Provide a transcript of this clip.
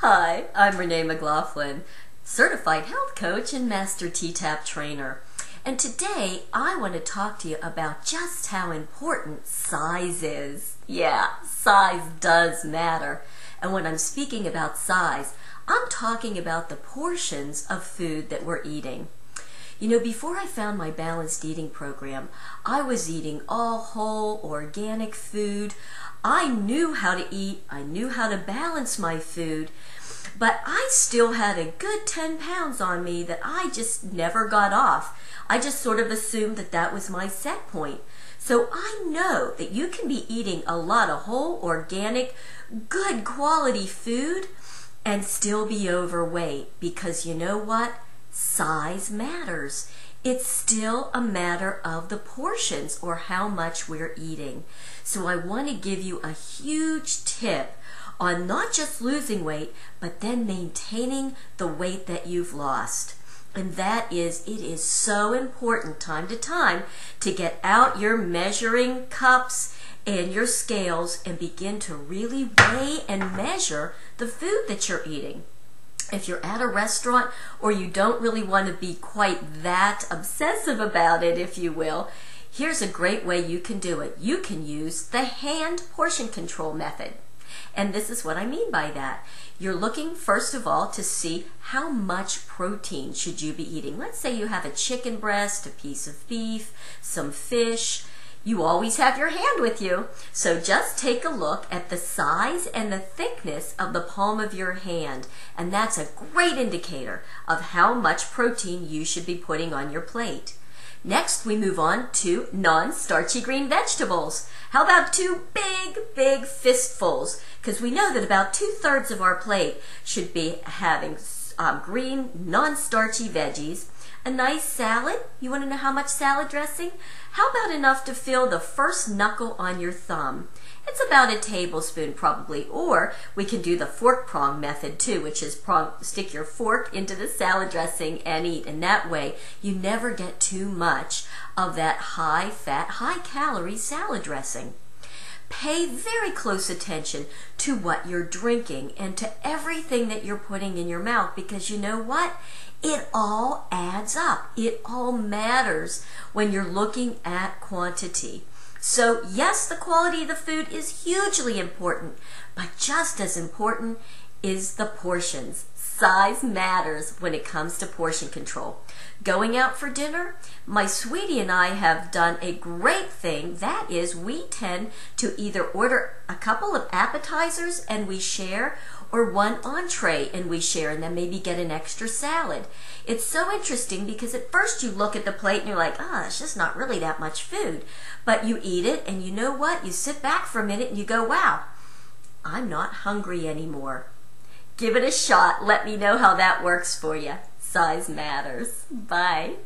Hi, I'm Renee McLaughlin, certified health coach and master T-Tapp trainer. And today I want to talk to you about just how important size is. Yeah, size does matter. And when I'm speaking about size, I'm talking about the portions of food that we're eating. You know, before I found my balanced eating program, I was eating all whole, organic food. I knew how to eat, I knew how to balance my food, but I still had a good 10 pounds on me that I just never got off. I just sort of assumed that that was my set point. So I know that you can be eating a lot of whole, organic, good quality food and still be overweight, because you know what? Size matters. It's still a matter of the portions or how much we're eating. So I want to give you a huge tip on not just losing weight, but then maintaining the weight that you've lost. And that is, it is so important time to time to get out your measuring cups and your scales and begin to really weigh and measure the food that you're eating. If you're at a restaurant or you don't really want to be quite that obsessive about it, if you will, here's a great way you can do it. You can use the hand portion control method. And this is what I mean by that. You're looking, first of all, to see how much protein should you be eating. Let's say you have a chicken breast, a piece of beef, some fish. You always have your hand with you. So just take a look at the size and the thickness of the palm of your hand. And that's a great indicator of how much protein you should be putting on your plate. Next, we move on to non-starchy green vegetables. How about two big fistfuls? Because we know that about 2/3 of our plate should be having green, non-starchy veggies. A nice salad. You want to know how much salad dressing? How about enough to fill the first knuckle on your thumb? It's about a tablespoon probably, or we can do the fork prong method too, which is stick your fork into the salad dressing and eat. And that way you never get too much of that high fat, high calorie salad dressing. Pay very close attention to what you're drinking and to everything that you're putting in your mouth, because you know what? It all adds up. It all matters when you're looking at quantity. So yes, the quality of the food is hugely important, but just as important is the portions. Size matters when it comes to portion control. Going out for dinner, my sweetie and I have done a great thing. That is, we tend to either order a couple of appetizers and we share, or one entree and we share, and then maybe get an extra salad. It's so interesting because at first you look at the plate and you're like, it's just not really that much food. But you eat it and you know what? You sit back for a minute and you go, wow, I'm not hungry anymore. Give it a shot. Let me know how that works for you. Size matters. Bye.